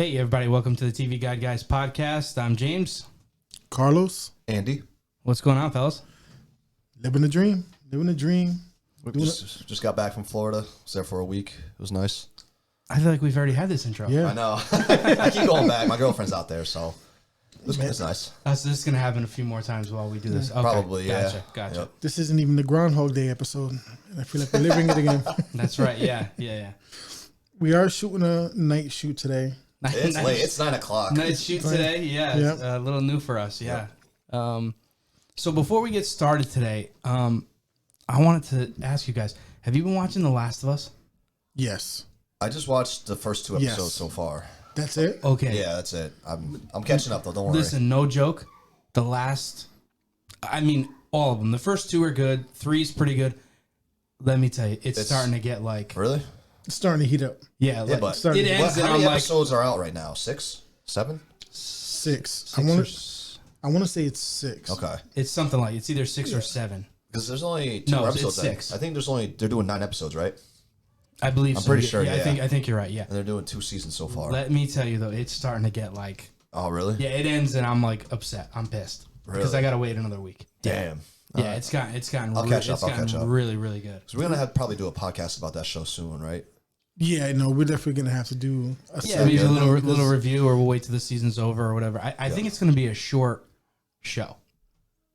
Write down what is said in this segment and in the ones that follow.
Hey, everybody. Welcome to the TV Guide Guys podcast. I'm James. Carlos. Andy. What's going on, fellas? Living the dream. Living the dream. Just got back from Florida. Was there for a week. It was nice. I feel like we've already had this intro. Yeah. I know. I keep going back. My girlfriend's out there, so it's nice. So this is going to happen a few more times while we do this. Okay. Probably, yeah. Gotcha. Yep. This isn't even the Groundhog Day episode. And I feel like we're living it again. That's right. Yeah. We are shooting a night shoot today. It's late. It's 9 o'clock. Night shoot today. Yeah. It's a little new for us. Yeah. So before we get started today, I wanted to ask you guys, have you been watching The Last of Us? Yes. I just watched the first 2 episodes so far. That's it? Okay. Yeah, that's it. I'm catching up, though. Don't worry. Listen, no joke. All of them. The first 2 are good. 3's pretty good. Let me tell you, it's starting to get like... Really? It's starting to heat up. Yeah, Yeah, but it ends and how I'm many like... episodes are out right now? 6? 7? 6. I want to say it's 6. Okay. It's something like... It's either 6 or 7. Because there's only 2 episodes. It's 6. I think they're doing 9 episodes, right? I believe I'm so. pretty sure, yeah. I think you're right, yeah. And they're doing 2 seasons so far. Let me tell you, though, it's starting to get like... Oh, really? Yeah, it ends and I'm like upset. I'm pissed. Really? Because I got to wait another week. Damn. Yeah, it's gotten I'll catch up. really, really good. So we're going to probably do a podcast about that show soon, right? Yeah, no, we're definitely going to have to do maybe a little review, or we'll wait till the season's over or whatever. I think it's going to be a short show.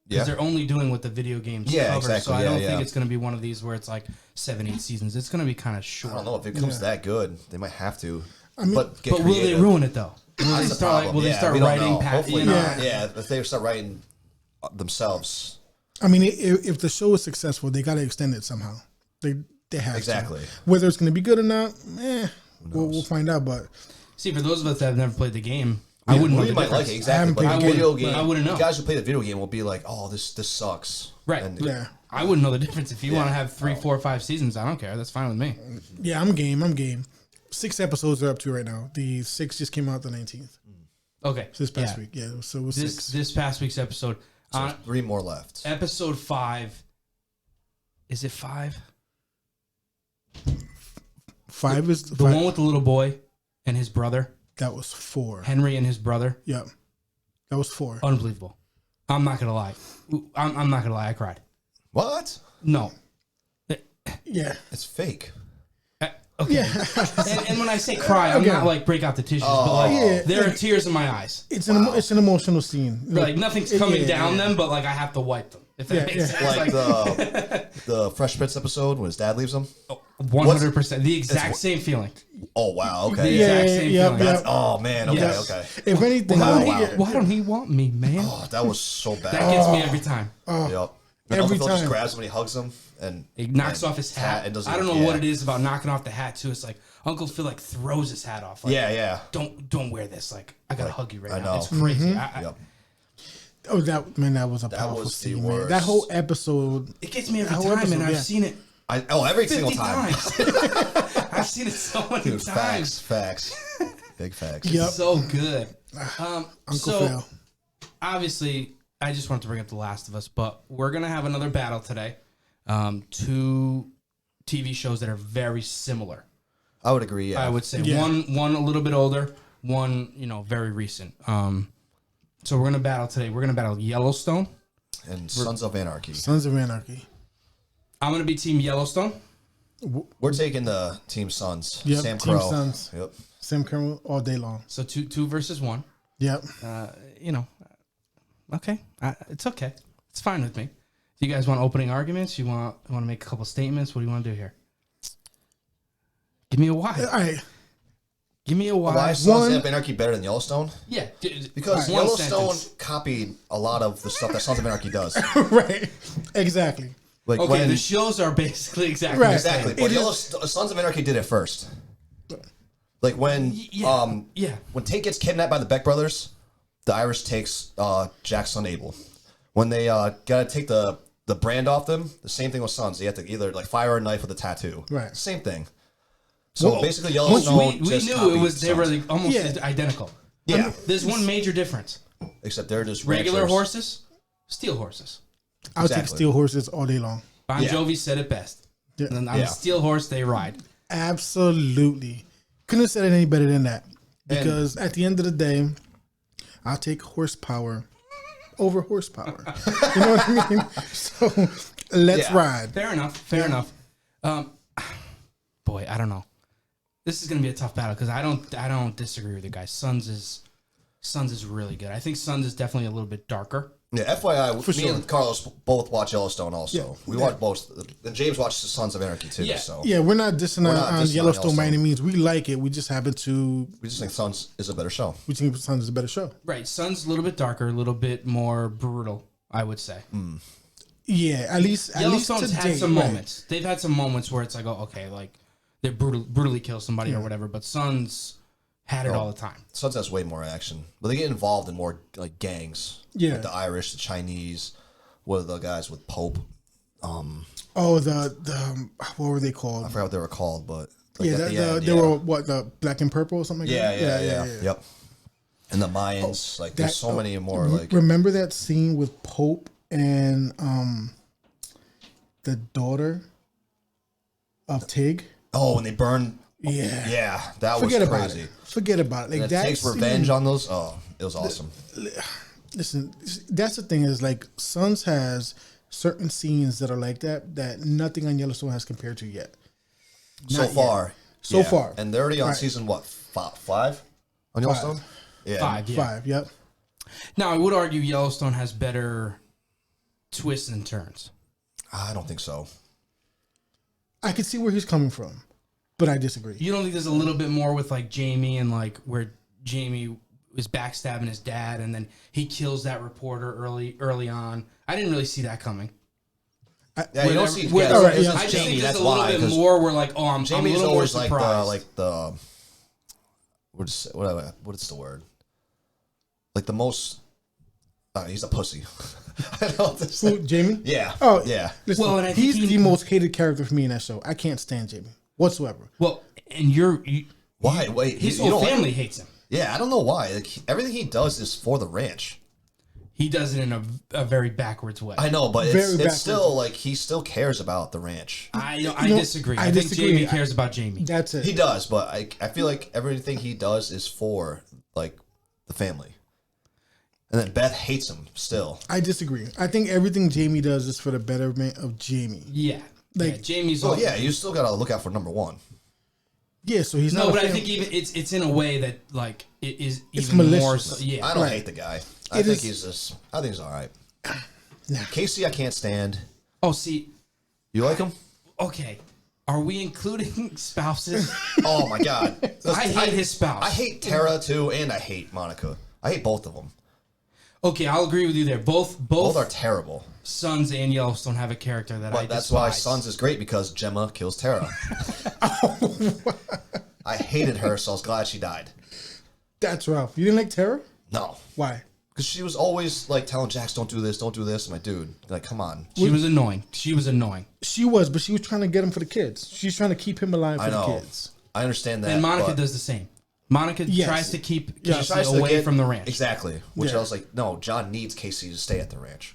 Because they're only doing what the video games cover. Exactly. So I don't think it's going to be one of these where it's like 7-8 seasons. It's going to be kind of short. I don't know if it becomes that good. They might have to. I mean, but will they ruin it though? Will they start writing? Hopefully not. Yeah, if they start writing themselves. I mean, if the show is successful, they got to extend it somehow. They have exactly. to. Whether it's going to be good or not, we'll find out. But see, for those of us that have never played the game, I wouldn't know the difference. Like it, exactly. But I wouldn't know. The guys who play the video game will be like, "Oh, this sucks." Right. I wouldn't know the difference. If you want to have 3, 4, 5 seasons, I don't care. That's fine with me. Yeah, I'm game. 6 episodes are up to right now. The 6 just came out the 19th. Okay. So this past week. Yeah, so it was 6. This past week's episode. So 3 more left. Episode 5. Is it 5? 5 is the one with the little boy and his brother. That was 4. Henry and his brother. Yeah. That was 4. Unbelievable. I'm not going to lie. I'm not going to lie. I cried. What? No. Yeah. It's fake. Okay. Yeah. and when I say cry, I'm not like break out the tissues, but like there are tears in my eyes. It's an emotional scene. Like nothing's coming down them, but like I have to wipe them. If that makes sense. Like the Fresh Prince episode when his dad leaves him. 100%. The exact same feeling. Oh wow. Okay. The exact same feeling. That's, oh man. Okay. Yes. Okay. If anything, why don't he want me, man? Oh, that was so bad. That gets me every time. Yep. And Every Uncle Phil time. just grabs him and he hugs him and he knocks off his hat. And I don't know what it is about knocking off the hat too. It's like Uncle Phil like throws his hat off. Like, yeah. Don't wear this. Like I gotta hug you right now. know. It's crazy. Yep. Oh, that was a powerful scene, man. That whole episode. It gets me every time, and I've seen it. Every single time. I've seen it so many times. Facts. Big facts. Yep. So good. Uncle Phil. Obviously, I just wanted to bring up The Last of Us, but we're gonna have another battle today. 2 TV shows that are very similar. I would agree. Yeah. I would say one a little bit older, one very recent. So we're gonna battle today. We're gonna battle Yellowstone and Sons of Anarchy. Sons of Anarchy. I'm gonna be Team Yellowstone. We're taking the Team Sons. Yep. Sam Crow. Team Sons. Yep. Sam Crow all day long. So 2 versus 1. Yep. Okay. It's okay. It's fine with me. Do you guys want opening arguments? You want to make a couple statements? What do you want to do here? Give me a why. All right. Give me a why. Why is Sons of Anarchy better than Yellowstone? Yeah. Because Yellowstone copied a lot of the stuff that Sons of Anarchy does. Right. Exactly. Like the shows are basically exactly right. the same. Exactly. But Sons of Anarchy did it first. Like when when Tate gets kidnapped by the Beck brothers, the Irish takes Jack's son Abel. When they gotta take the brand off them, the same thing with Sons. They have to either like fire a knife with a tattoo. Right. Same thing. So basically, Yellowstone. We knew it was they were like almost identical. Yeah. There's one major difference. Except they're just regular ranchers. horses, steel horses. I'll take steel horses all day long. Bon Jovi said it best. Yeah. On a steel horse, they ride. Absolutely. Couldn't have said it any better than that. because at the end of the day, I'll take horsepower over horsepower. You know what I mean? So let's ride. Fair enough. Boy, I don't know. This is gonna be a tough battle because I don't disagree with you guys. Sons is really good. I think Sons is definitely a little bit darker. Yeah, FYI, For me sure. and Carlos both watch Yellowstone also. Yeah. We watch both. And James watches the Sons of Anarchy too. Yeah. So Yeah, we're not dissing We're not on dissing on Yellowstone by Yellowstone. any means. We like it. We just happen to. we just think Sons is a better show. We think Sons is a better show. Right, Sons a little bit darker, a little bit more brutal. I would say. Yeah, at least Yellowstone's today, had some right. moments. They've had some moments where it's like, oh, okay, like they brutally kill somebody or whatever. But Sons had it all the time. Sons has way more action, but they get involved in more like gangs. Yeah. Like the Irish, the Chinese, what are the guys with Pope? Oh, the what were they called? I forgot what they were called, but like Yeah, at the end, they were what, the black and purple or something like that? Yeah. Yep. And the Mayans, like there's so many more like Remember that scene with Pope and the daughter of Tig? oh, when they burn. Yeah. Yeah, that Forget was about crazy. it. Forget about it. Like And it that takes scene- revenge on those. Oh, it was awesome. Listen, that's the thing is like Sons has certain scenes that are like that nothing on Yellowstone has compared to yet. So Not far. yet. So far. And they're already on Right. season what? Five on Yellowstone? Yeah. 5, yeah. 5, yep. Now I would argue Yellowstone has better twists and turns. I don't think so. I can see where he's coming from, but I disagree. You don't think there's a little bit more with like Jamie and like where Jamie is backstabbing his dad and then he kills that reporter early on. I didn't really see that coming. Yeah, you don't see Where- all right, it's yeah. just I just Jamie. think there's That's a little why. bit 'Cause more where like, oh, I'm a Jamie's little more always like surprised. what is the word? Like the most. He's a pussy. I don't know what to say. Who, Jamie? Yeah. Oh, yeah. Listen, Well, and I think he's he- the most hated character for me in that show. I can't stand Jamie whatsoever. Well, and Why? Wait. his you whole don't like family him? hates him. Yeah, I don't know why. Like everything he does is for the ranch. He does it in a very backwards way. I know, but Very it's backwards. still like he still cares about the ranch. I know, disagree. I I think disagree. Jamie cares about Jamie. That's it. He does, but I feel like everything he does is for like the family. And then Beth hates him still. I disagree. I think everything Jamie does is for the betterment of Jamie. Yeah. Like- Yeah, Jamie's So all, yeah, you still gotta look out for number one. Yeah, so he's No, not. but a I fam- think even it's in a way that like it is It's even more malicious. so, yeah. I don't Right. hate the guy. I It think is- he's just. I think he's all right. Nah. Casey, I can't stand. Oh, see, You like him? okay. Are we including spouses? Oh my god, I hate his spouse. I hate Tara too, and I hate Monica. I hate both of them. Okay, I'll agree with you there. Both Both are terrible. Sons and Yellowstone have a character that I But that's why despise. Sons is great because Gemma kills Tara. I hated her, so I was glad she died. That's rough. You didn't like Tara? No, Why? because she was always like telling Jax, "Don't do this, don't do this." I'm like, dude, like, come on. She was annoying. She was annoying. She was, but she was trying to get him for the kids. She's trying to keep him alive for I the know. kids. I understand that. And Monica but does the same. Monica Yes. tries to keep Yeah. Casey tries to away get- from the ranch. Exactly. Which Yeah. I was like, no, John needs Casey to stay at the ranch.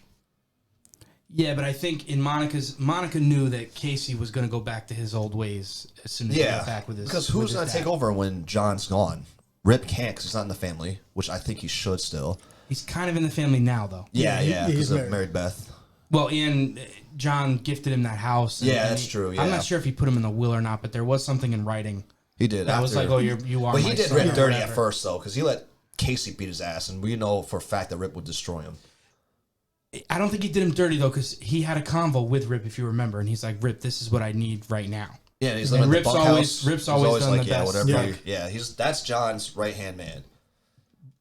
Yeah, but I think in Monica knew that Casey was going to go back to his old ways as soon as he got back with his. because with who's his going to dad. take over when John's gone? Rip can't because he's not in the family, which I think he should still. He's kind of in the family now, though. Yeah, he's because of married. married Beth. Well, and John gifted him that house. And, Yeah, and that's true, I'm yeah. not sure if he put him in the will or not, but there was something in writing He did. that was like, "Oh, you are." But my he did son," Rip or dirty at whatever. first, though, because he let Casey beat his ass, and we know for a fact that Rip would destroy him. I don't think he did him dirty though, because he had a convo with Rip, if you remember, and he's like, "Rip, this is what I need right now." Yeah, and he's And living in the Rip's bunkhouse. always- Rip's He's always done the yeah, best. whatever. Yeah. Yeah, that's John's right hand man.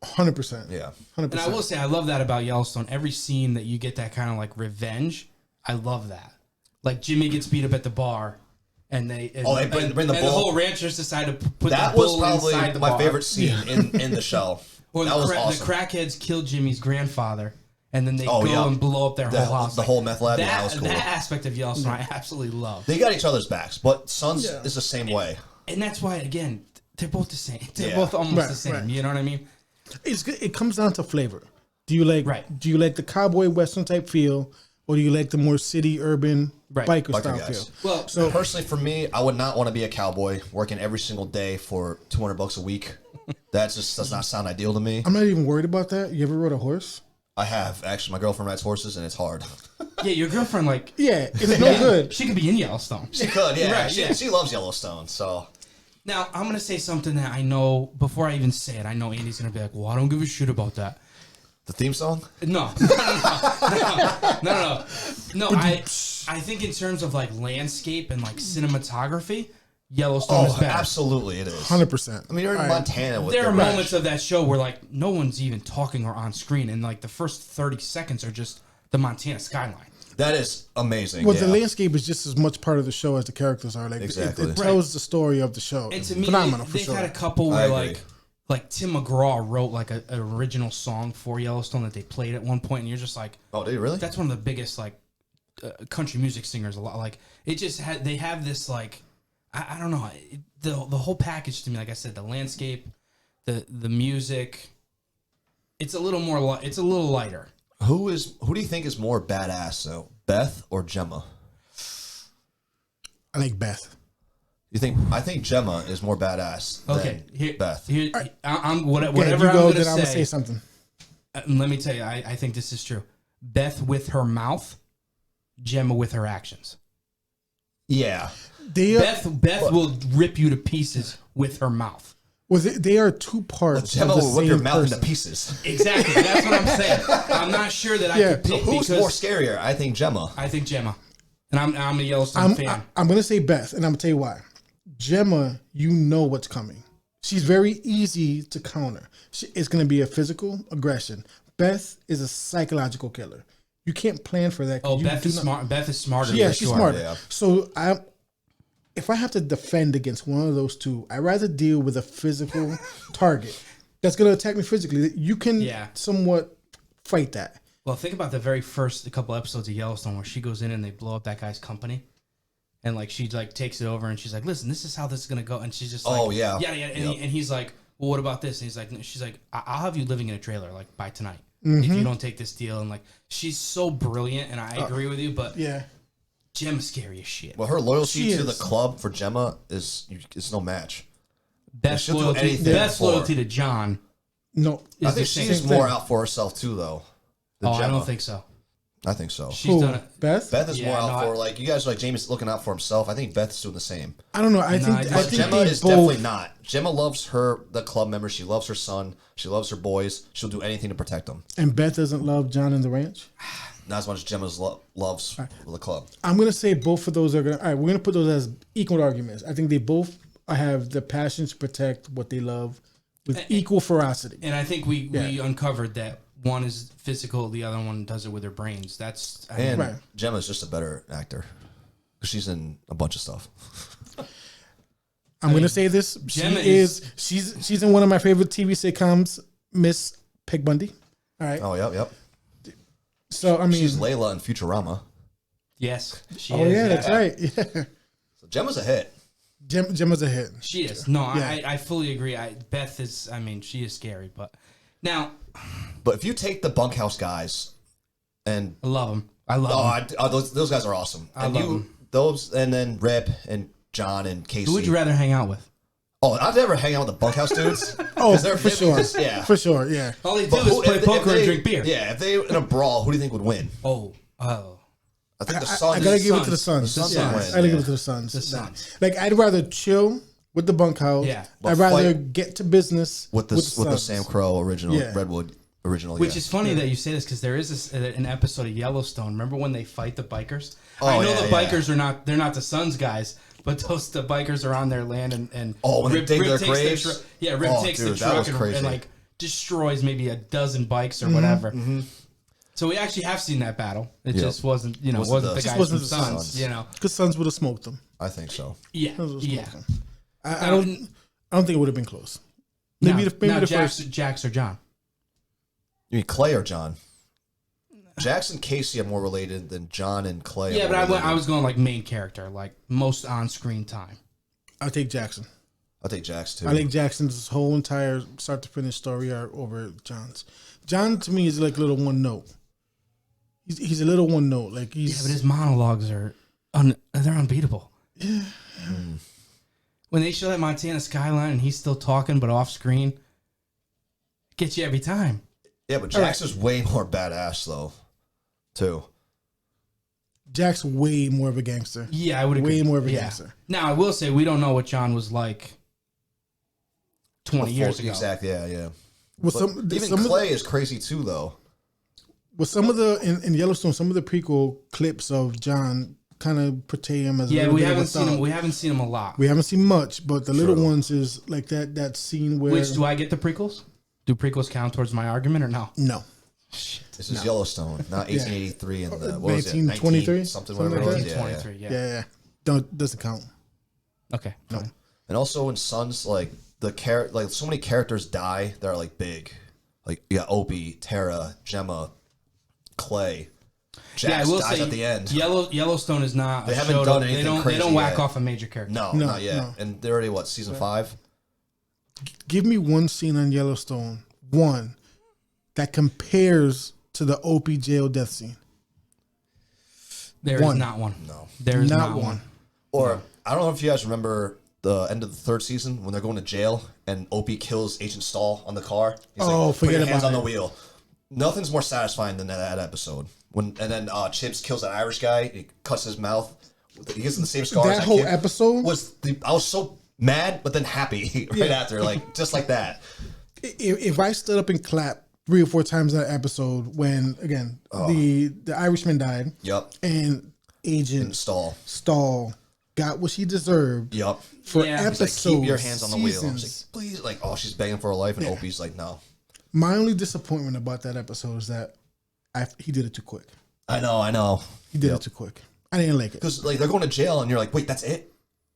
100%. Yeah. 100%. And I will say, I love that about Yellowstone. Every scene that you get that kind of like revenge, I love that. Like Jimmy gets beat up at the bar, and they They bring the and the bull. whole ranchers decide to put That the was bull probably inside the my bar. favorite scene in the show. Or that the, was the awesome. crackheads kill Jimmy's grandfather, and then they Oh, go yeah. and blow up their The- whole house. the whole meth lab, yeah, that was cool. That aspect of Yellowstone, I absolutely love. They got each other's backs, but Sons Yeah. is the same way. And that's why, again, they're both the same. They're Yeah. both almost Right, the same. right. You know what I mean? It's good. It comes down to flavor. Do you like Right. Do you like the cowboy western type feel, or do you like the more city, urban, Right. biker style guys. feel? Well, So personally, for me, I would not want to be a cowboy working every single day for $200 a week. That just does not sound ideal to me. I'm not even worried about that. You ever rode a horse? I have actually. My girlfriend rides horses, and it's hard. yeah, your girlfriend, like, Yeah, it's no good. she could be in Yellowstone. She could, yeah. Right, She loves Yellowstone, so. Now, I'm going to say something that I know, before I even say it, I know Andy's going to be like, well, I don't give a shit about that. The theme song? No. No, I think in terms of, like, landscape and, like, cinematography, Yellowstone is better. Absolutely it is. 100%. I mean, you're in Montana with There the are ranch. moments of that show where, like, no one's even talking or on screen, and, like, the first 30 seconds are just the Montana skyline. That is amazing. Well, yeah. the landscape is just as much part of the show as the characters are. Like, Exactly. it tells the story of the show. And to me, Phenomenal, for they've sure. had a couple I where, agree. like Tim McGraw wrote, like, an original song for Yellowstone that they played at one point, and you're just like, Oh, did you really? that's one of the biggest, like, country music singers. A lot, like, it just had, they have this, like, I don't know, the whole package to me, like I said, the landscape, the music, it's a little more, it's a little lighter. Who do you think is more badass though, Beth or Gemma? I like Beth. I think Gemma is more badass Okay, than Beth. I'm Okay, whatever you I'm go, going then to I'm going to say something. Let me tell you, I think this is true. Beth with her mouth, Gemma with her actions. Yeah. Beth will rip you to pieces with her mouth. They are two parts Gemma of the will whip same your mouth person. into pieces. Exactly. That's what I'm saying. I'm not sure that I could So pick who's because more scarier? I think Gemma. I think Gemma. And I'm a Yellowstone fan. I'm going to say Beth, and I'm going to tell you why. Gemma, you know what's coming. She's very easy to counter. It's going to be a physical aggression. Beth is a psychological killer. You can't plan for that. Oh, Beth is smart. Beth is smarter. Yeah, for she's sure. smarter. Yeah. So if I have to defend against one of those two, I'd rather deal with a physical target that's going to attack me physically. You can somewhat fight that. Well, think about the very first couple episodes of Yellowstone where she goes in and they blow up that guy's company. And, like, she, like, takes it over and she's like, listen, this is how this is going to go. And she's just like, Oh, yeah. Yeah. And he's like, well, what about this? And he's like, she's like, I'll have you living in a trailer, like, by tonight. If you don't take this deal. And, like, she's so brilliant. And I agree with you. But Yeah. Gemma's scary as shit. Well, her loyalty She to the is. club for Gemma is no match. Best she'll do loyalty, anything best for- loyalty to John. No. Is I the think same she's thing. more out for herself too, though. Than Oh, I Gemma. don't think so. I think so. She's Who? done it. Beth? Beth is Yeah, more out no, for like you guys are like Jamie's looking out for himself. I think Beth's doing the same. I don't know. I think But Gemma they is both, definitely not. Gemma loves the club members. She loves her son. She loves her boys. She'll do anything to protect them. And Beth doesn't love John and the ranch. Not as much as Gemma loves the club. I'm gonna say both of those are gonna. All right, we're gonna put those as equal arguments. I think they both have the passion to protect what they love with equal ferocity. And I think we uncovered that one is physical, the other one does it with her brains. That's And Right. Gemma's just a better actor. She's in a bunch of stuff. I'm gonna say this. Gemma She's in one of my favorite TV sitcoms, Miss Peg Bundy. All right. Oh, yep. So I mean, She's Layla in Futurama. yes, she oh is. yeah, that's right. Yeah. So Gemma's a hit. Gemma's a hit. She is. No, Yeah. I fully agree. Beth is. I mean, she is scary. But now, But if you take the bunkhouse guys and I love them. I love them. those guys are awesome. I And love them. those and then Rip and John and Casey. Who would you rather hang out with? Oh, I'd never hang out with the bunkhouse dudes. Oh, 'Cause they're for sure. just- yeah. For sure. Yeah. All they do But is who- play if poker they- and drink beer. Yeah, if they in a brawl, who do you think would win? Oh. I think the I Suns. gotta give it to the Suns. Suns. The Suns Yeah, win, I gotta give yeah. it to the Suns. The Suns. Like I'd rather chill with the bunkhouse. Yeah. I'd But rather fight get to business with the Suns. Sam Crow original Yeah. Redwood original. Which yeah. is funny that you say this because there is an episode of Yellowstone. Remember when they fight the bikers? Oh, I know yeah, the yeah. bikers are not. They're not the Suns guys, but the bikers are on their land and when they dig their takes graves? Rip Oh, takes dude, the that truck was and crazy. like destroys maybe a dozen bikes or whatever. So we actually have seen that battle. It Yeah. just wasn't Wasn't the the- guys Just from wasn't the Suns. Suns. You know, Because Suns would have smoked them. I think so. yeah, Suns would've yeah. smoked them. I don't think it would have been close. Maybe Now the Jax, first. Jax or John. You mean Clay or John? Jackson and Casey are more related than John and Clay. Yeah, are but more related. I was going like main character, like most on screen time. I'll take Jackson. I'll take Jax too. I think Jackson's whole entire start to finish story are over John's. John to me is like a little one note. He's a little one note. Like Yeah, but his monologues are they're unbeatable. Yeah. When they show that Montana skyline and he's still talking but off screen, gets you every time. Yeah, but Jax is way more badass though, too. Jack's way more of a gangster. Yeah, I would agree. Way more of a gangster. Now, I will say we don't know what John was like 20 years ago. Exactly, yeah. Well, Even Clay is crazy too, though. Well, some of the in Yellowstone, some of the prequel clips of John kind of portray him as we haven't seen him. We haven't seen him a lot. We haven't seen much, but the little ones is like that scene where. Which do I get the prequels? Do prequels count towards my argument or no? No. This is Yellowstone, not 1883 and the what was it, 1923, something like whatever. that? 1923, Yeah. Doesn't count. Okay. No. Fine. And also in Sons, like like so many characters die that are like big, like you got Opie, Tara, Gemma, Clay. Jax dies at the end. Yellowstone is not. They haven't done anything crazy. They don't whack yet. off a major character. No, not yet. No. And they're already season 5. Give me one scene on Yellowstone, one that compares to the Opie jail death scene. There is not one. No, there is not one. Or I don't know if you guys remember the end of the 3rd season when they're going to jail and Opie kills Agent Stahl on the car. He's like, forget put your about hands on it. the wheel. Nothing's more satisfying than that episode. And then Chips kills that Irish guy. He cuts his mouth. He gets the same scars. That whole episode I was so mad, but then happy after, like just like that. If I stood up and clapped 3 or 4 times that episode when again the Irishman died. Yep. And Agent Stahl got what she deserved. Yep. For episodes, like, keep your hands on the wheel. seasons. Like, please, like, she's begging for her life, and Opie's like, no. My only disappointment about that episode is that he did it too quick. I know. He did it too quick. I didn't like it because like they're going to jail, and you're like, wait, that's it?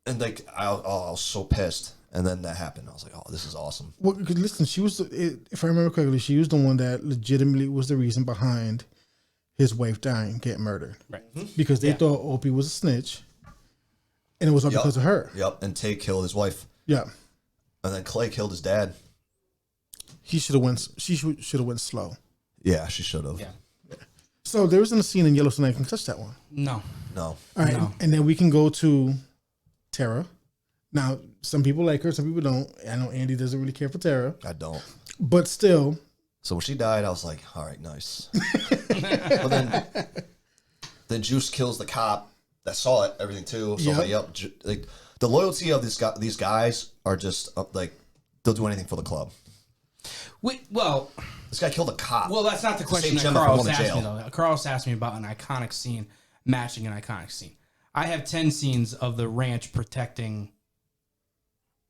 And like, I was so pissed, and then that happened. I was like, oh, this is awesome. Well, because listen, she was, if I remember correctly, she was the one that legitimately was the reason behind his wife dying, getting murdered, right? Because they thought Opie was a snitch, and it was all because of her. Yep. And Tay killed his wife. Yeah. And then Clay killed his dad. He should have went. She should have went slow. Yeah, she should have. Yeah. So there wasn't a scene in Yellowstone I can touch that one. No. All right, and then we can go to Tara. Now, some people like her, some people don't. I know Andy doesn't really care for Tara. I don't. But still. So when she died, I was like, all right, nice. But then Juice kills the cop that saw it, everything too. So like the loyalty of these guys are just like they'll do anything for the club. This guy killed a cop. Well, that's not the question that Carlos asked me, though. Carlos asked me about an iconic scene matching an iconic scene. I have 10 scenes of the ranch protecting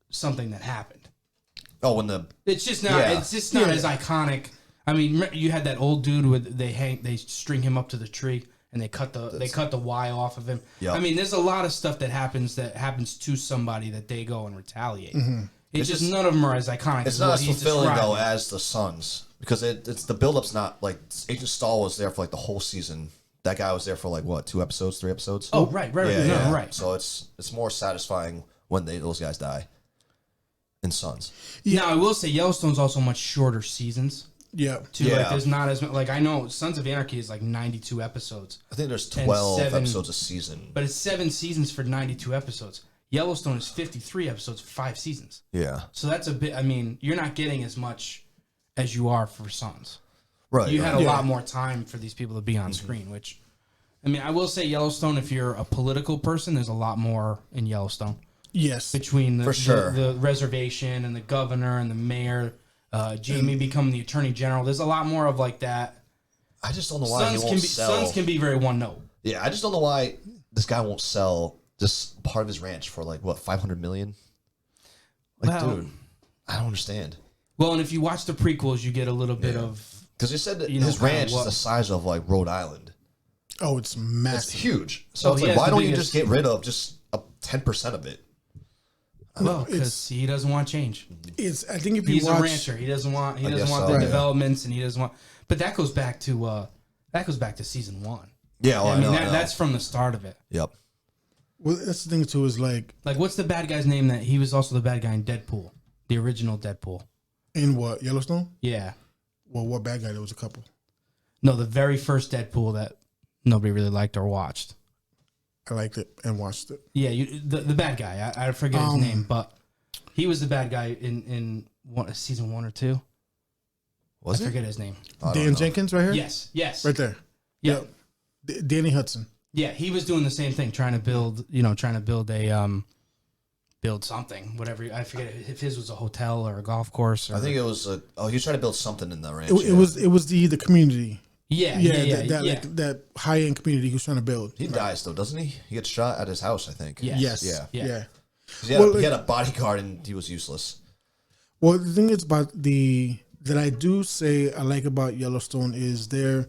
something that happened. Oh, when the... It's just not as iconic. I mean, you had that old dude with they string him up to the tree and they cut the Y off of him. Yep. I mean, there's a lot of stuff that happens to somebody that they go and retaliate. Mm-hmm. It's just none of them are as iconic. It's not as fulfilling though as the Sons because it's the build-up's not like Agent Stahl was there for like the whole season. That guy was there for like what 2 episodes, 3 episodes. Oh right. Right. So it's more satisfying when those guys die in Sons. Yeah. Now I will say Yellowstone's also much shorter seasons. Yeah. Like there's not as much. Like I know Sons of Anarchy is like 92 episodes. I think there's 12 episodes a season, but it's 7 seasons for 92 episodes. Yellowstone is 53 episodes, 5 seasons. Yeah. So that's a bit. I mean, you're not getting as much as you are for Sons. Right. You had a lot more time for these people to be on screen, which, I mean, I will say Yellowstone, if you're a political person, there's a lot more in Yellowstone. Yes. Between the reservation and the governor and the mayor, Jamie becoming the attorney general. There's a lot more of like that. I just don't know why he won't sell. Sons can be very one note. Yeah, I just don't know why this guy won't sell just part of his ranch for like what, 500 million? Like, dude, I don't understand. Well, and if you watch the prequels, you get a little bit of because they said that his ranch is the size of like Rhode Island. Oh, it's massive. It's huge. So it's like, why don't you just get rid of just 10% of it? Well, because he doesn't want change. I think if he's a rancher, he doesn't want the developments, and he doesn't want. But that goes back to season 1. Yeah, well, I mean that's from the start of it. Yep. Well, that's the thing too. Is like what's the bad guy's name? That he was also the bad guy in Deadpool, the original Deadpool. In what, Yellowstone? Yeah. Well, what bad guy? There was a couple. No, the very first Deadpool that nobody really liked or watched. I liked it and watched it. Yeah, the bad guy. I forget his name, but he was the bad guy in season 1 or 2. I forget his name. Dan Jenkins right here? Yes. Right there. Yeah. Danny Hudson. Yeah, he was doing the same thing, trying to build a build something, whatever. I forget if his was a hotel or a golf course. Or, I think it was he was trying to build something in the ranch. It was the community. That high end community he was trying to build. He dies though, doesn't he? He gets shot at his house, I think. Yes. Yeah. He had a bodyguard and he was useless. Well, the thing is that I do say I like about Yellowstone is their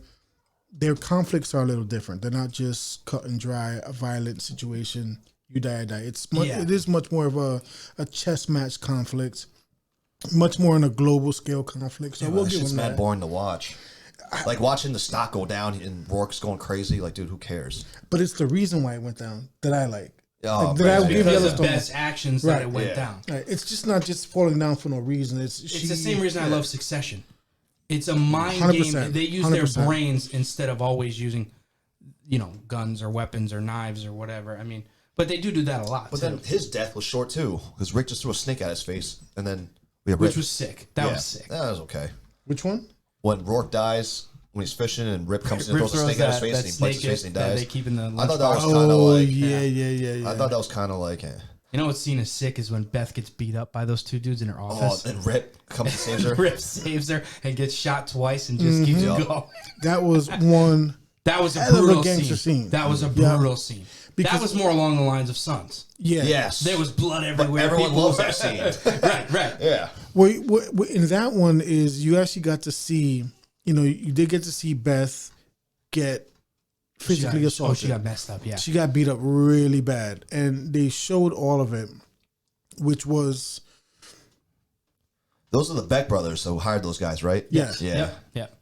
conflicts are a little different. They're not just cut and dry, a violent situation, you die, I die. It is much more of a chess match conflict, much more on a global scale conflict. So we'll give them that. Mad boring to watch. Like watching the stock go down and Rourke's going crazy. Like, dude, who cares? But it's the reason why it went down that I like. Oh, because of Beth's actions that it went down. Right. It's just not just falling down for no reason. It's the same reason I love Succession. It's a mind game. They use 100%. Their brains instead of always using, guns or weapons or knives or whatever. I mean, but they do that a lot. But then his death was short too, because Rick just threw a snake at his face, and then which was sick. That was sick. That was okay. Which one? When Rourke dies, when he's fishing, and Rip comes in and throws a snake at his face, and he bites his face and he dies. They keep in the I thought that was kind of like yeah. I thought that was kind of like. You know what scene is sick is when Beth gets beat up by those two dudes in her office. Oh, and Rip comes and saves her. Rip saves her and gets shot twice and just keeps going. That was one. That was a brutal scene. That was a brutal scene. Because that was more along the lines of Sons. Yeah. Yes. There was blood everywhere. But everyone loves that scene. Right. Yeah. Well, in that one is you actually got to see, you did get to see Beth get physically assaulted. Oh, she got messed up, yeah. She got beat up really bad. And they showed all of it, which was... Those are the Beck brothers who hired those guys, right? Yes. Yeah. Yep.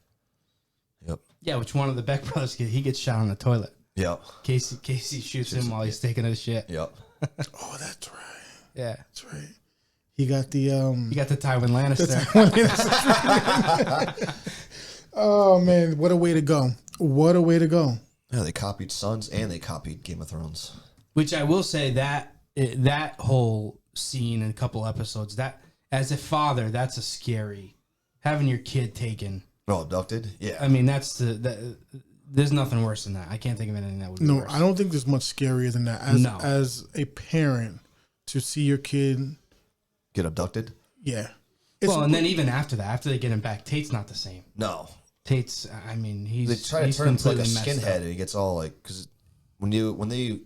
Yep. Yeah, which one of the Beck brothers, he gets shot on the toilet. Yep. Casey shoots him while he's taking his shit. Yep. Oh, that's right. Yeah. That's right. He got the... He got the Tywin Lannister. Oh, man. What a way to go. What a way to go. Yeah, they copied Sons and they copied Game of Thrones. Which I will say that whole scene in a couple episodes, that as a father, that's a scary... Having your kid taken... Oh, abducted? Yeah. I mean, there's nothing worse than that. I can't think of anything that would be worse. I don't think there's much scarier than that. As a parent, to see your kid get abducted? Yeah. And then even after that, after they get him back, Tate's not the same. No. Tate's, I mean, they try to turn him into like a skinhead, and he gets all like, because when they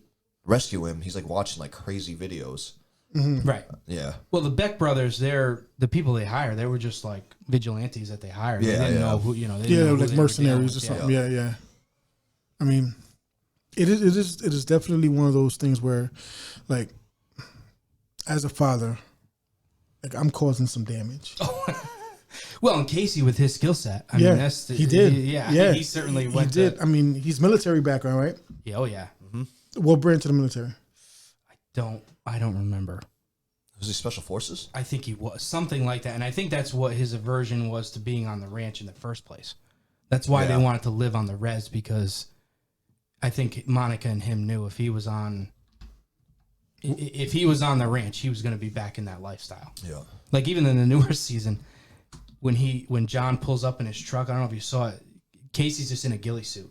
rescue him, he's like watching like crazy videos. Mm-hmm. Right. Yeah. Well, the Beck brothers, they're the people they hire. They were just like vigilantes that they hired. Yeah, they didn't know who, they were like mercenaries or something. Yeah. I mean, it is definitely one of those things where, like, as a father, like I'm causing some damage. Well, and Casey with his skill set, I mean, he did. He certainly went. He did. I mean, he's military background, right? Yeah. Oh yeah. Mm-hmm. What branch of the military? I don't remember. Was he Special Forces? I think he was something like that, and I think that's what his aversion was to being on the ranch in the first place. That's why they wanted to live on the res, because I think Monica and him knew if he was on the ranch, he was going to be back in that lifestyle. Yeah. Like even in the newer season, when John pulls up in his truck, I don't know if you saw it. Casey's just in a ghillie suit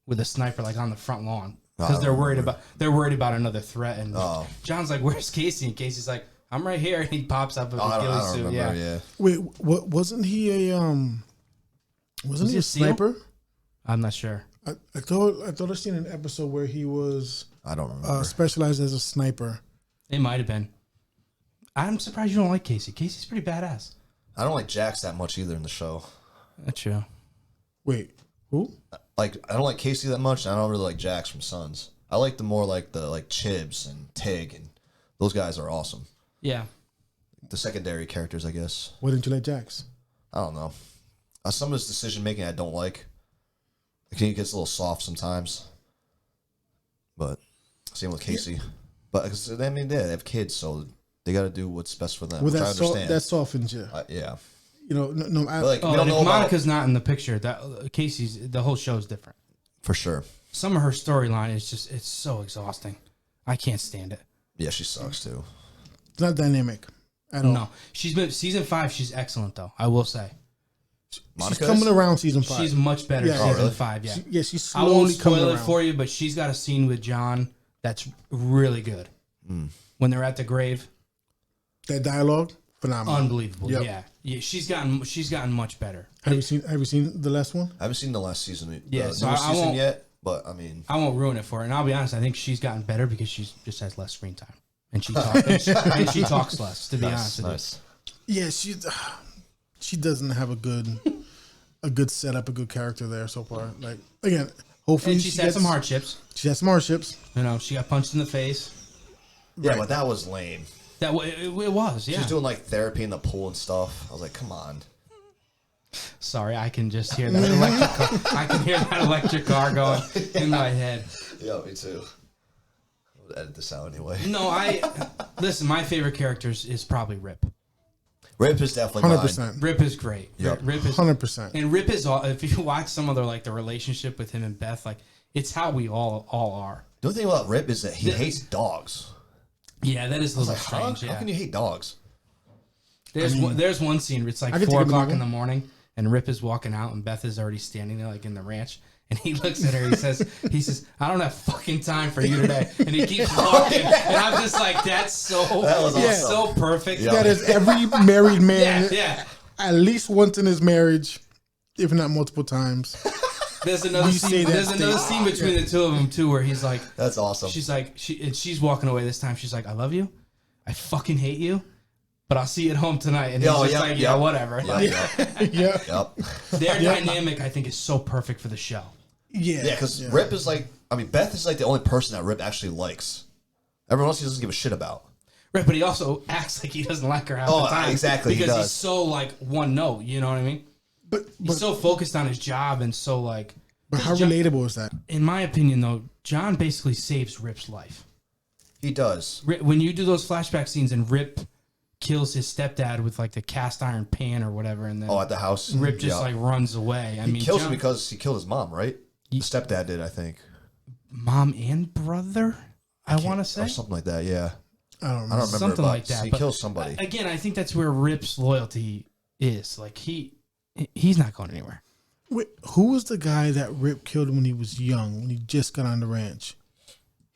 with a sniper like on the front lawn because they're worried about another threat. And John's like, "Where's Casey?" And Casey's like, "I'm right here." And he pops up with a ghillie suit. Remember, yeah. Wait, what wasn't he a Wasn't he a sniper? I'm not sure. I thought I seen an episode where he was. I don't remember. Specialized as a sniper. It might have been. I'm surprised you don't like Casey. Casey's pretty badass. I don't like Jax that much either in the show. That's true. Wait, who? Like, I don't like Casey that much, and I don't really like Jax from Sons. I like the more like Chibs and Tig, and those guys are awesome. Yeah. The secondary characters, I guess. Why didn't you like Jax? I don't know. Some of his decision making I don't like. I think he gets a little soft sometimes. But same with Casey. Yeah. But I mean, they have kids, so they got to do what's best for them. Well, that softens you. Yeah. Like, we Oh, don't and know if about Monica's not in the picture, that the whole show's different. for sure. Some of her storyline is just it's so exhausting. I can't stand it. Yeah, she sucks too. It's not dynamic at all. No, she's been season 5. She's excellent though. I will say She's coming around season 5. she's much better. Yeah. Season really? 5. Yeah, She's I slowly won't coming spoil around. it for you, but she's got a scene with John that's really good. When they're at the grave, That dialogue, phenomenal. unbelievable. Yep. Yeah. She's gotten much better. Have you seen the last one? I haven't seen the last season. Yeah, The so newest I season won't- yet. But I mean, I won't ruin it for her. And I'll be honest, I think she's gotten better because she just has less screen time. And she talks, and she talks less, to be honest with nice. Yeah, she doesn't have a good setup, a good character there so far. Like again, you. hopefully And she's had some hardships. She had some hardships. You know, she got punched in the face. Yeah, Right. but that was lame. It was, yeah. She's doing like therapy in the pool and stuff. I was like, come on. Sorry, I can just hear that electric car. I can hear that electric car going in my head. Yeah, me too. I would edit this out anyway. No, listen, my favorite character is probably Rip. Rip is definitely 100%. Rip is great. Yep. Rip is 100%. And Rip is all. If you watch some of their like the relationship with him and Beth, like it's how we all are. The only thing about Rip is that he hates dogs. Yeah, that is a I was little like, huh? strange. Yeah. How can you hate dogs? There's one scene where it's like I can 4 take him o'clock over. in the morning, and Rip is walking out, and Beth is already standing there like in the ranch. And he looks at her. He says, "I don't have fucking time for you today." And he keeps walking. And I'm just like, that's so so perfect. Yeah. That is every married man Yeah. at least once in his marriage, if not multiple times. There's another You say scene. that There's another thing. scene between the two of them too, where he's like, That's awesome. she's like, she's walking away this time. She's like, "I love you. I fucking hate you, but I'll see you at home tonight." And he's just like, "Yeah, whatever." Like, Yeah. Yep. their dynamic, I think, is so perfect for the show. Yeah. Yeah, because Rip is like, I mean, Beth is like the only person that Rip actually likes. Everyone else he doesn't give a shit about. Right, but he also acts like he doesn't like her half the time. Exactly, he Because does. he's so like one note. You know what I mean? But He's so focused on his job and so like. how relatable is that? In my opinion, though, John basically saves Rip's life. He does. When you do those flashback scenes and Rip kills his stepdad with like the cast iron pan or whatever, and then Oh, at the house. Rip just Yeah. like runs away. I He mean, kills John, him because he killed his mom, right? The stepdad did, I think. mom and brother. I want to say Or something like that, yeah. I don't I remember. don't remember. something but like that. He but kills somebody. Again, I think that's where Rip's loyalty is. Like he's not going anywhere. Wait, who was the guy that Rip killed when he was young, when he just got on the ranch?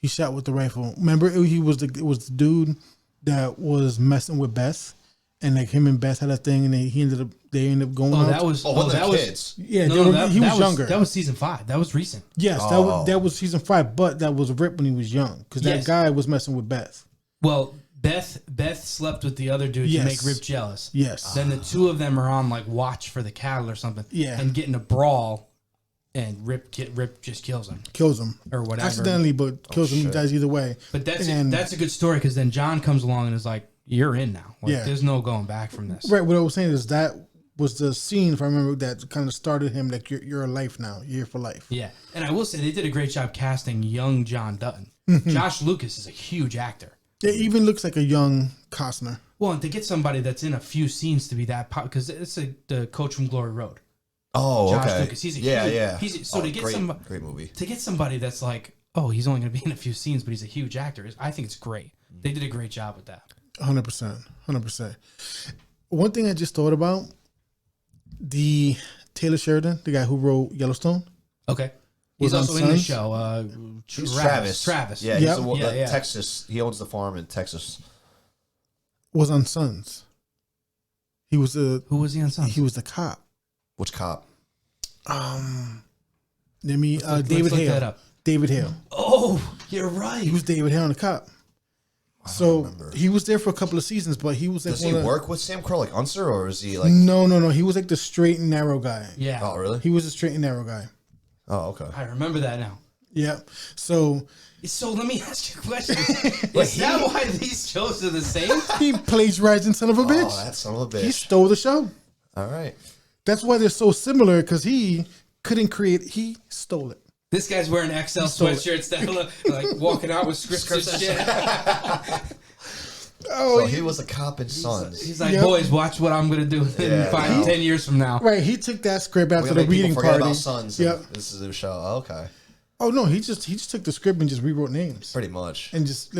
He shot with the rifle. Remember, it was the dude that was messing with Beth, and like him and Beth had a thing, and they ended up going. Oh, out. that was one of the that was kids. Yeah, no, they were- that, he that was younger. That was season 5. That was recent. Yes, that was season 5, but that was Rip when he was young, because that Yes. guy was messing with Beth. Well, Beth slept with the other dude to Yes. make Rip jealous. Yes. Then the two of them are on like watch for the cattle or something. Yeah. And get in a brawl, and Rip just kills him Kills him or whatever. accidentally, but kills him. He shit. dies either way. But that's And- a good story because then John comes along and is like, "You're in now. Like, Yeah. There's no going back from this." Right. What I was saying is that was the scene, if I remember, that kind of started him. Like you're a life now. You're here for life. Yeah. And I will say they did a great job casting young John Dutton. Josh Lucas is a huge actor. It even looks like a young Costner. Well, and to get somebody that's in a few scenes to be that because it's the coach from Glory Road. Oh, Josh okay. Lucas. He's a yeah, huge, yeah. To get somebody great movie. to get somebody that's like, oh, he's only going to be in a few scenes, but he's a huge actor. I think it's great. They did a great job with that. 100%. 100%. One thing I just thought about, the Taylor Sheridan, the guy who wrote Yellowstone. Okay. Was He's also on in the Sons? show. He's Travis. Yeah, he's Yep. the one, Yeah, yeah. Texas. He owns the farm in Texas. Was on Sons. He was Who was he on Sons? He was the cop. Which cop? David look Hale. that up. David Hale. Oh, you're right. He was David Hale, the cop. So remember. he was there for a couple of seasons, but he was like Does he work with Sam Crow like Unser, or is he like? No. He was like the straight and narrow guy. Yeah. Oh, really? He was a straight and narrow guy. Oh, okay. I remember that now. Yeah. So So let me ask you a question. Is that why these shows are the same? he plagiarized son of a bitch. Oh, that son of a bitch. He stole the show. All right. That's why they're so similar, because he couldn't create. He stole it. This guy's wearing XL stole it. sweatshirts that look like walking out with scripts and shit. So he was a cop in Sons. He's like, boys, watch what I'm gonna do in 10 years from now. Right, he took that script after the reading forget party. About Sons. Yep, this is a show. Okay. Oh no, he just took the script and just rewrote names. Pretty much. And just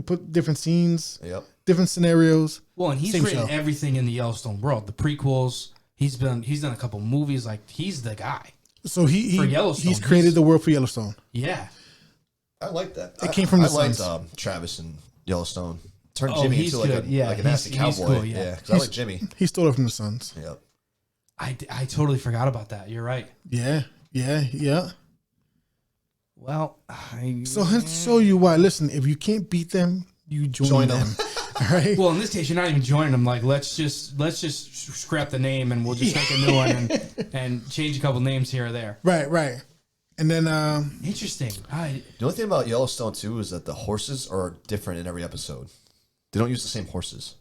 put different scenes. Yep. Different scenarios. Well, and he's written everything in the Yellowstone world. The prequels. He's done a couple movies. Like he's the guy. So for Yellowstone, he's created the world for Yellowstone. Yeah. I like that. It came from the I Sons. liked Travis and Yellowstone. Turned Jimmy into like a nasty cowboy. Cool, yeah, because I like Jimmy. He stole it from the Sons. Yep. I totally forgot about that. You're right. Yeah. Well, so let's show you why. Listen, if you can't beat them, you join them. All right. Well, in this case, you're not even joining them. Like, let's just scrap the name and we'll just make a new one and change a couple names here or there. Right. And then interesting. The only thing about Yellowstone too is that the horses are different in every episode. They don't use the same horses.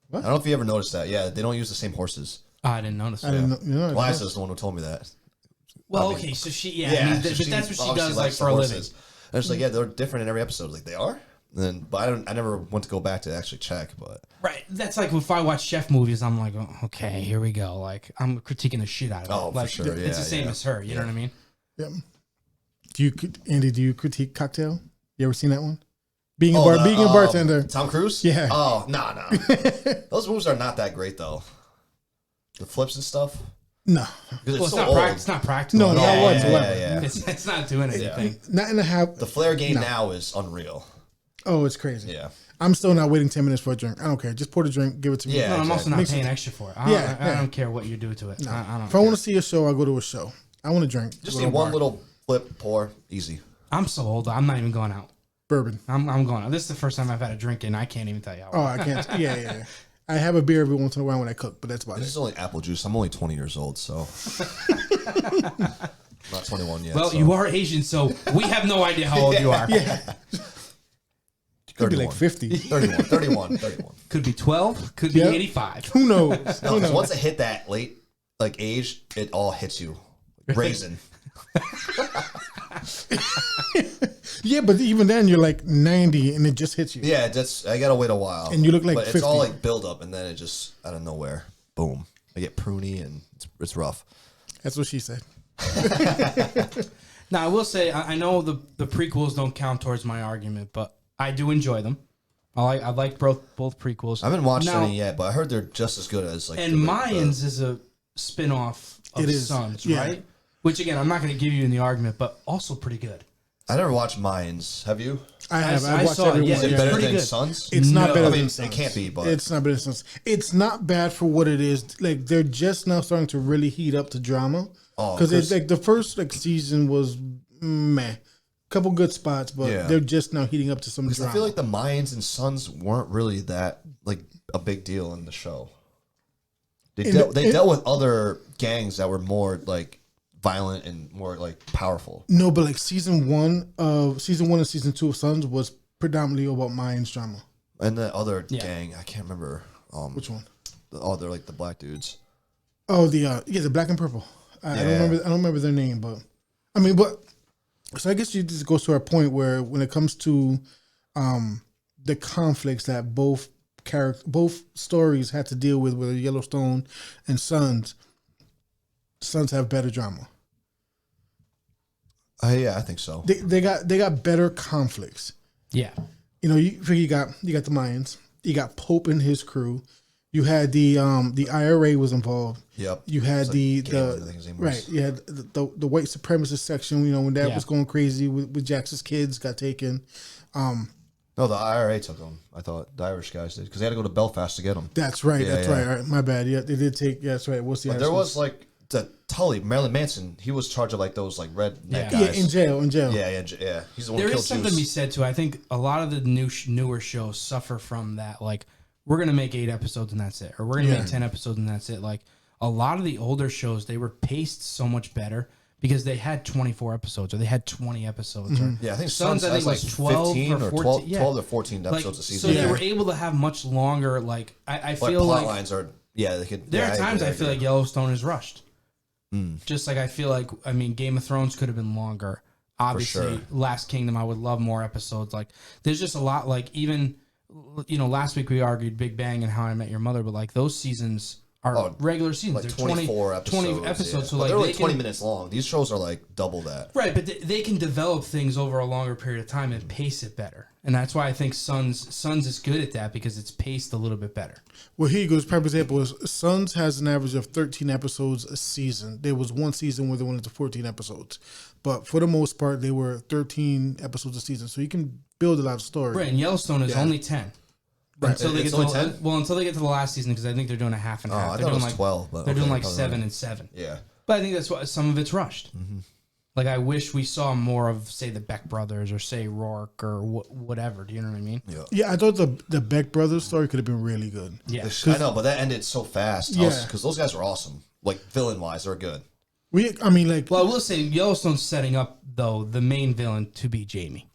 What? I don't know if you ever noticed that. Yeah, they don't use the same horses. I didn't notice that. Liza's the one who told me that. Well, okay, so she, but that's what she does, like, for a living. And it's like, yeah, they're different in every episode. Like, they are? But I never went to go back to actually check, but... Right, that's like if I watch chef movies, I'm like, oh, okay, here we go. Like, I'm critiquing the shit out of it. Oh, like, for sure, it's the same as her, you know what I mean? Yep. Andy, do you critique Cocktail? You ever seen that one? Being a bartender. Tom Cruise? Yeah. Oh, no. Those movies are not that great, though. The flips and stuff? No. It's not practical. No, not whatsoever. It's not doing anything. Not in a half. The flare game now is unreal. Oh, it's crazy. Yeah. I'm still not waiting 10 minutes for a drink. I don't care. Just pour the drink, give it to me. Yeah, no, I'm also not paying extra for it. I don't care what you do to it. No. I don't if I want to see a show, I go to a show. I want to drink. Just need one little flip, pour, easy. I'm so old. I'm not even going out. Bourbon. I'm going out. This is the first time I've had a drink, and I can't even tell you how. Oh, I can't. Yeah. I have a beer every once in a while when I cook, but that's about it. This is only apple juice. I'm only 20 years old, so. I'm not 21 yet. Well, you are Asian, so we have no idea how old you are. Yeah. Could 31. be like 50. 31. Could be 12. Could be 85. Who knows? No, once it hit that late age, it all hits you. Raisin. Yeah, but even then you're like 90 and it just hits you. Yeah, I gotta wait a while. And you look like but 50. It's all like build up and then it just out of nowhere. Boom. I get pruny and it's rough. That's what she said. Now, I will say, I know the prequels don't count towards my argument, but I do enjoy them. I like both prequels. I haven't watched any yet, but I heard they're just as good as like. And Mayans is a spin-off of Sons, right? Which again, I'm not going to give you in the argument, but also pretty good. I never watched Mayans. Have you? I have. I watched everyone. Is it better than Sons? It's not better than Sons. It can't be, but it's not better than Sons. It's not bad for what it is. Like they're just now starting to really heat up the drama. Because it's like the first season was meh. Couple good spots, but they're just now heating up to some drama. I feel like the Mayans and Sons weren't really that like a big deal in the show. They dealt with other gangs that were more like violent and more like powerful. No, but like season one and season 2 of Sons was predominantly about Mayans drama. And the other gang, I can't remember which one. They're like the black dudes. Oh, the black and purple. I don't remember their name, but I mean, so I guess you just goes to our point where when it comes to the conflicts that both stories had to deal with Yellowstone and Sons have better drama. Yeah, I think so. They got better conflicts. Yeah, you got the Mayans, you got Pope and his crew. You had the IRA was involved. Yep. You had Galen, right. You had the white supremacist section. When that was going crazy with Jackson's kids got taken. No, the IRA took them. I thought the Irish guys did because they had to go to Belfast to get them. That's right. Right. All right. My bad. Yeah, they did take. Yeah, that's right. What's the? But there was like the Tully, Marilyn Manson. He was charged of like those like redneck guys. Yeah, in jail. Yeah. He's the one who killed There is something to be said too. I think a lot of the newer shows suffer from that. Like, we're going to make 8 episodes and that's it. Or we're going to make 10 episodes and that's it. Like, a lot of the older shows, they were paced so much better because they had 24 episodes or they had 20 episodes. Mm-hmm. I think Sons was like 12 15 or 14. 12 or 14 episodes a season. So they were able to have much longer, like, I feel plot like... lines are, they could... There are times I feel like Yellowstone is rushed. Just like I feel like, Game of Thrones could have been longer. Obviously, Last Kingdom, I would love more episodes. Like, there's just a lot, like, even... last week we argued Big Bang and How I Met Your Mother, but like those seasons are regular seasons. Like They're 24 episodes. 20 episodes. Yeah. So but like they're only 20 minutes long. These shows are like double that. Right, but they can develop things over a longer period of time and pace it better. And that's why I think Sons is good at that because it's paced a little bit better. Well, here goes. Prime example is Sons has an average of 13 episodes a season. There was one season where they went into 14 episodes. But for the most part, they were 13 episodes a season. So you can build a lot of story. Right, and Yellowstone is only 10. Right. Until they It's get to only 10? Well, until they get to the last season, because I think they're doing a half and half. I They're thought it doing was 12. But they're doing like probably 7 right. and 7. Yeah. But I think that's why some of it's rushed. Mm-hmm. Like I wish we saw more of, say, the Beck brothers or say Rourke or whatever. Do you know what I mean? Yeah, I thought the Beck brothers story could have been really good. Yeah, I know, but that ended so fast. Yeah. Because those guys were awesome. Like villain wise, they're good. Well, I will say Yellowstone's setting up though the main villain to be Jamie.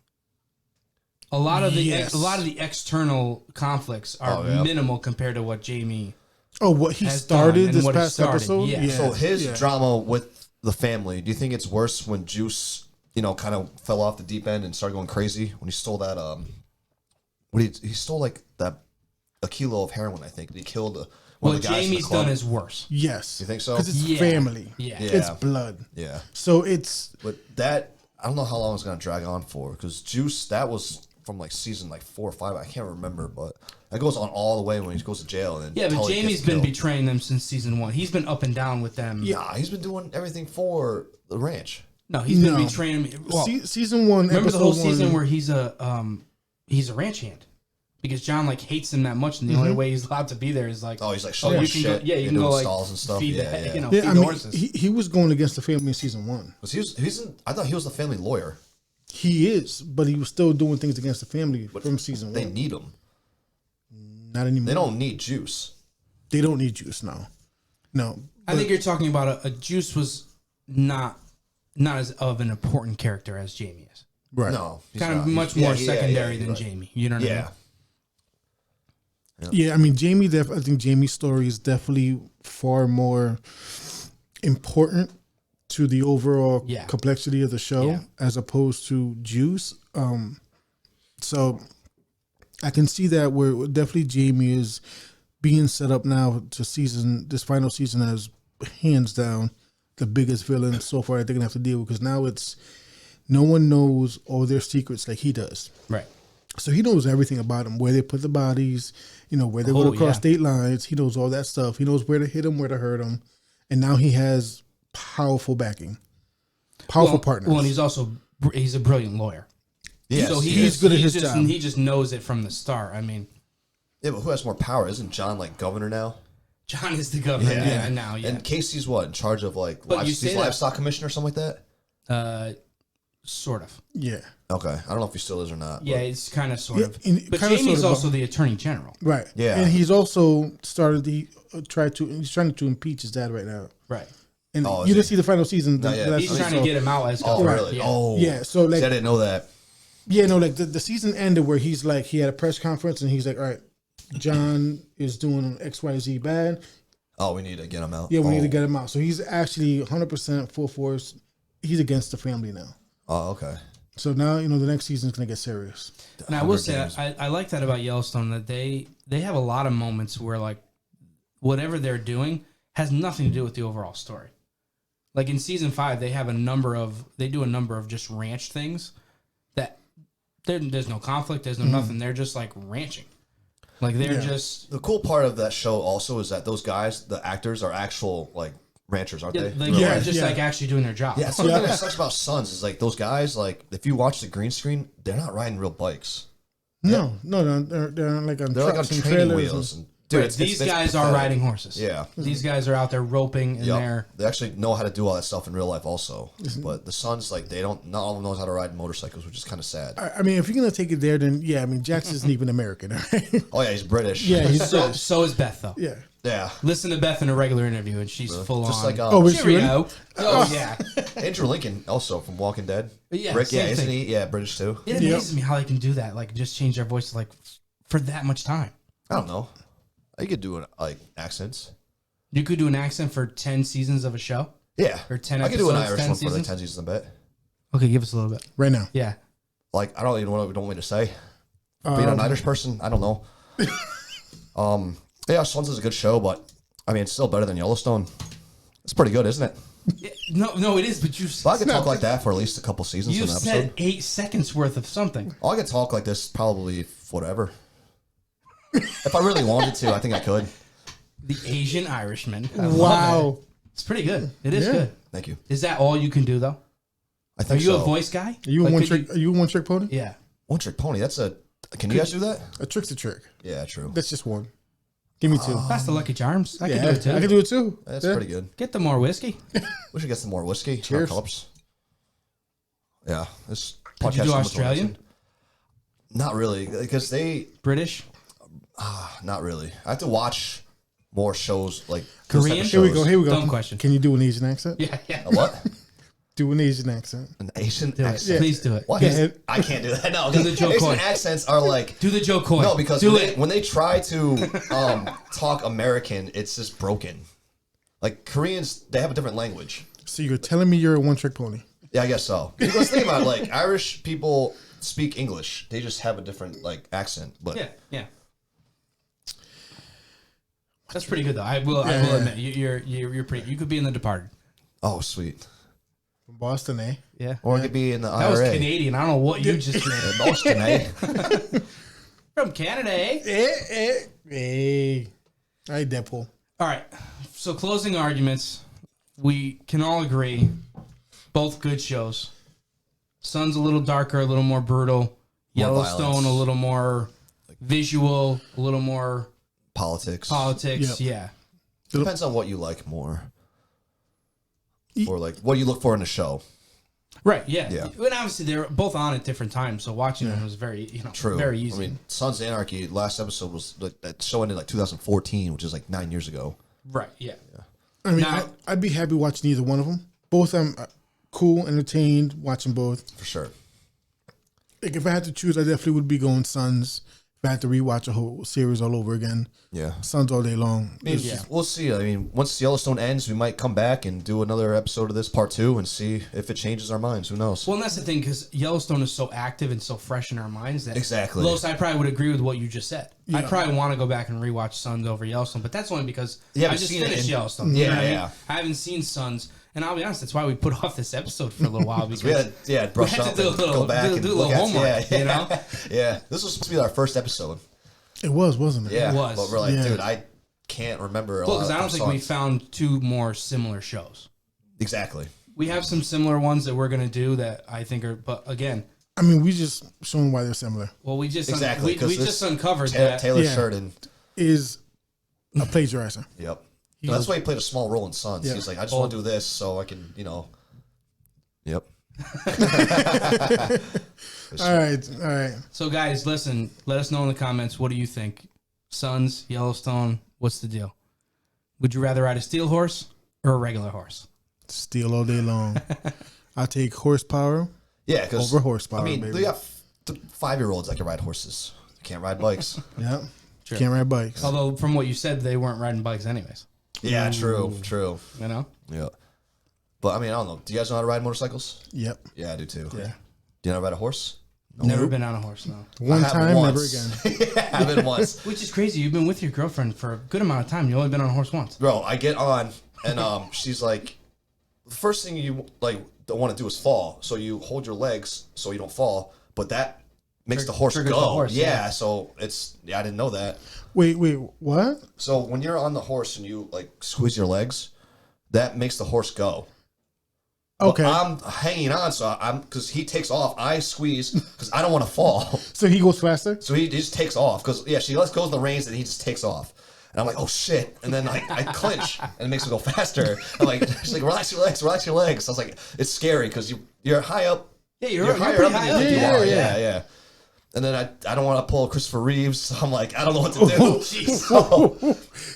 A lot of the external conflicts are minimal compared to what Jamie. Oh, what he started this past episode? Yeah. So his drama with the family, do you think it's worse when Juice, kind of fell off the deep end and started going crazy when he stole that? He stole like a kilo of heroin, I think. And he killed one of the guys. What Jamie's done is worse. Yes. You think so? Because it's family. Yeah. It's blood. Yeah. So it's. But that, I don't know how long it's going to drag on for. Because Juice, that was from like season 4 or 5. I can't remember. But that goes on all the way when he goes to jail. And but Jamie's been betraying them since season 1. He's been up and down with them. Yeah, he's been doing everything for the ranch. No, he's been betraying them. Well, season 1, remember the whole season where he's a ranch hand? Because John hates him that much, and the only way he's allowed to be there is he's like showing shit. You can go stalls and stuff. feed feed the horses. He was going against the family in season 1. I thought he was the family lawyer. He is, but he was still doing things against the family from season 1. They need him. Not anymore. They don't need Juice. They don't need Juice now. No. I think you're talking about a Juice was not as of an important character as Jamie is. Right. No. Kind of much more secondary than Jamie. You know what I mean? Yeah, I mean, I think Jamie's story is definitely far more important to the overall complexity of the show as opposed to Juice. So I can see that where definitely Jamie is being set up now to this final season as hands down the biggest villain so far that they're going to have to deal with, because now it's no one knows all their secrets like he does. Right. So he knows everything about them, where they put the bodies, where they go across state lines. He knows all that stuff. He knows where to hit them, where to hurt them. And now he has powerful backing, powerful partners. Well, and he's a brilliant lawyer. Yes, so he's good at his job. He just knows it from the start. I mean, yeah, but who has more power? Isn't John governor now? John is the governor now. Yeah, and Casey's what, in charge of livestock commission or something like that? Sort of. Yeah. Okay, I don't know if he still is or not. Yeah, it's kind of sort of. But kinda Jamie's sort of, also the attorney general. Right. Yeah. And he's also started he's trying to impeach his dad right now. Right. And you didn't see the final season. He's trying to get him out as governor. Really? Yeah. Oh, yeah. So I didn't know that. Yeah, no, the season ended where he's he had a press conference and he's like, all right, John is doing XYZ bad. Oh, we need to get him out. Yeah, we need to get him out. So he's actually 100% full force. He's against the family now. Oh, okay. So now, the next season's going to get serious. And I will say, I like that about Yellowstone, that they have a lot of moments where, whatever they're doing has nothing to do with the overall story. Like in season 5, they do a number of just ranch things that there's no conflict, there's no nothing. They're just ranching. They're just... The cool part of that show also is that those guys, the actors, are actual, ranchers, aren't they? They're just actually doing their job. Yeah, that's something that sucks about Sons is those guys, if you watch the green screen, they're not riding real bikes. No, they're on on training wheels. Dude, these guys are riding horses. Yeah. These guys are out there roping and they actually know how to do all that stuff in real life also. But the Sons, not all of them knows how to ride motorcycles, which is kind of sad. I mean, if you're going to take it there, then Jax isn't even American. Right? Oh, yeah, he's British. Yeah, he's British. So is Beth, though. Yeah. Yeah. Listen to Beth in a regular interview, and she's full just on. Cheerio. Oh, yeah. Andrew Lincoln, also from Walking Dead. Yeah, Rick, isn't he? Yeah, British too. It amazes me how they can do that. Just change their voice for that much time. I don't know. I could do accents. You could do an accent for 10 seasons of a show? Yeah. Or 10 I could do an Irish 10 one seasons? for 10 seasons, I bet. Okay, give us a little bit. Right now. Yeah. I don't even know what we don't want me to say. being an Irish person, I don't know. Yeah, Sons is a good show, but I mean, it's still better than Yellowstone. It's pretty good, isn't it? Yeah, no, it is. But you, Well, I could talk like that for at least a couple seasons you in an said episode. 8 seconds worth of something. I could talk like this probably forever. If I really wanted to, I think I could. The Asian Irishman. I love Wow. it. It's pretty good. It is Yeah. good. Thank you. Is that all you can do though? I Are think you so. a voice guy? Are you a Like, one could trick? Are you a one trick pony? Yeah. One trick pony. That's a. Can you guys do that? A trick's a trick. Yeah, true. That's just one. Give me two. That's the Lucky Charms. I can yeah, do it too. I can do it too. That's Yeah. pretty good. Get the more whiskey. We should get some more whiskey. Cheers. Our cups. Yeah, this Could you podcast do number Australian? 22. Not really, because they. British? Not really. I have to watch more shows like Korean? This type of Here we go. shows. Here we go. Dumb question. Can you do an Asian accent? Yeah, yeah. A what? Do an Asian accent. An Asian Do it. accent. Please do it. What? Yeah. I can't do that. No, Do the Joe Asian Coy. accents are like. Do the Joe Coy. No, because do when it. they try to talk American, it's just broken. Like Koreans, they have a different language. So you're telling me you're a one trick pony? Yeah, I guess so. Because think about it, like Irish people speak English. They just have a different like accent. But Yeah, yeah. That's pretty good though. I will admit you're pretty. You could be in The Departed. oh, sweet. From Boston, eh? Yeah. Or it could be in the That was IRA. Canadian. I don't know what you just did. Boston, eh? From Canada, eh? Hey. All right, Deadpool. All right. So closing arguments, we can all agree, both good shows. Sun's a little darker, a little more brutal. Yellowstone violence. a little more visual, a little more Politics. politics. Yep. Yeah. Depends on what you like more. Or like what you look for in a show. Right. Yeah. Yeah. And obviously they're both on at different times, so watching them was very True. very easy. I mean, Sons of Anarchy, last episode was like that show ended like 2014, which is like 9 years ago. right. Yeah. I mean, Now- I'd be happy watching either one of them. Both of them are cool, entertained, watching both. For sure. Like, if I had to choose, I definitely would be going Sons. If I had to rewatch a whole series all over again, Yeah. Sons all day long. I mean, Yeah. We'll see. I mean, once Yellowstone ends, we might come back and do another episode of this part 2 and see if it changes our minds. Who knows? Well, and that's the thing because Yellowstone is so active and so fresh in our minds that Exactly. Los, I probably would agree with what you just said. I Yeah. probably want to go back and rewatch Sons over Yellowstone, but that's only because Yeah, I but just seeing it finished in- Yellowstone. You know Yeah, what I mean? yeah. I haven't seen Sons, and I'll be honest, that's why we put off this episode for a little while because we had to brush had to up do a and little- go back do and a look little at homework, yeah, you know? Yeah. This was supposed to be our first episode. It was, wasn't it? Yeah. It was. But we're like, Yeah. dude, I can't remember a well, lot because I don't of think we songs. found two more similar shows. Exactly. We have some similar ones that we're gonna do that I think are, but again, I mean, we just showing why they're similar. well, we just Exactly, we 'cause this- just uncovered Taylor, that. Taylor Yeah. Sheridan. Is a plagiarizer. Yep. That's why he played a small role in Sons. Yeah. He's like, I just want to do this so I can, Yep. All right. So, guys, listen. Let us know in the comments. What do you think? Sons, Yellowstone. What's the deal? Would you rather ride a steel horse or a regular horse? Steel all day long. I take horsepower Yeah, because over horsepower. I mean, baby. they got 5-year-olds that can ride horses. They can't ride bikes. Yeah. True. Can't ride bikes. Although, from what you said, they weren't riding bikes anyways. Yeah, true. You know? Yeah. But I mean, I don't know. Do you guys know how to ride motorcycles? Yep. Yeah, I do too. Yeah. Do you know how to ride a horse? Never been on a horse, no. One I have time, never once. again. Yeah, I've been once. Which is crazy. You've been with your girlfriend for a good amount of time. You've only been on a horse once. Bro, I get on and she's like, the first thing you like don't want to do is fall. So you hold your legs so you don't fall, but that makes the horse triggers go. the horse, yeah, yeah. so I didn't know that. Wait, what? So when you're on the horse and you like squeeze your legs, that makes the horse go. Okay. But I'm hanging on, so because he takes off, I squeeze because I don't want to fall. So he goes faster? So he just takes off because she lets go of the reins and he just takes off. And I'm like, oh shit! And then I clinch and it makes me go faster. I'm like, she's like, relax your legs. I was like, it's scary because you're high up. Yeah, You're higher pretty up high than you up. think you are. Yeah. Yeah. And then I don't want to pull Christopher Reeves. So I'm like, I don't know what to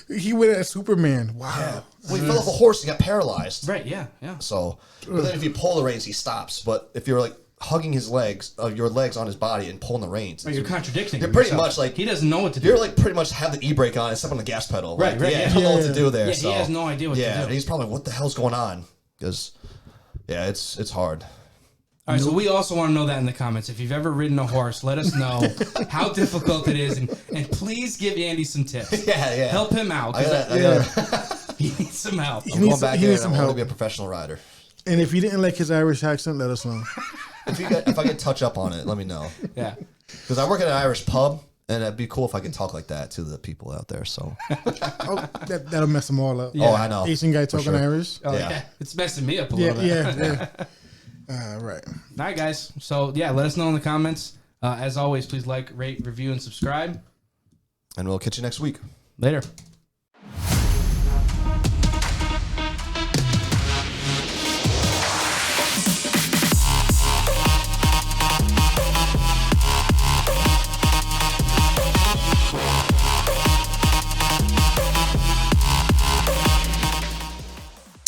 do. He went at Superman. Wow. Well, he fell off the horse and got paralyzed. Right, yeah. So, but then if you pull the reins, he stops. But if you're like hugging his legs, your legs on his body and pulling the reins, You're contradicting You're him pretty yourself. much like he doesn't know what to do. You're like pretty much have the e-brake on and step on the gas pedal. Right, Like, right, Yeah, yeah. you don't know what Yeah. to do there. Yeah, so. he has no idea what to do. And he's probably like, what the hell's going on? Because, it's hard. All right, so we also want to know that in the comments. If you've ever ridden a horse, let us know how difficult it is, and please give Andy some tips. Yeah. Help him out. I gotta, He needs some help. I'm going back there and I want to be a professional rider. And if you didn't like his Irish accent, let us know. If I could touch up on it, let me know. Yeah. Because I work at an Irish pub, and it'd be cool if I could talk like that to the people out there. So, that'll mess them all up. Oh, I know. Asian guy talking Irish. Oh, yeah. It's messing me up a little bit. Yeah. Right. All right, guys. So, yeah, let us know in the comments. As always, please like, rate, review, and subscribe. And we'll catch you next week. Later.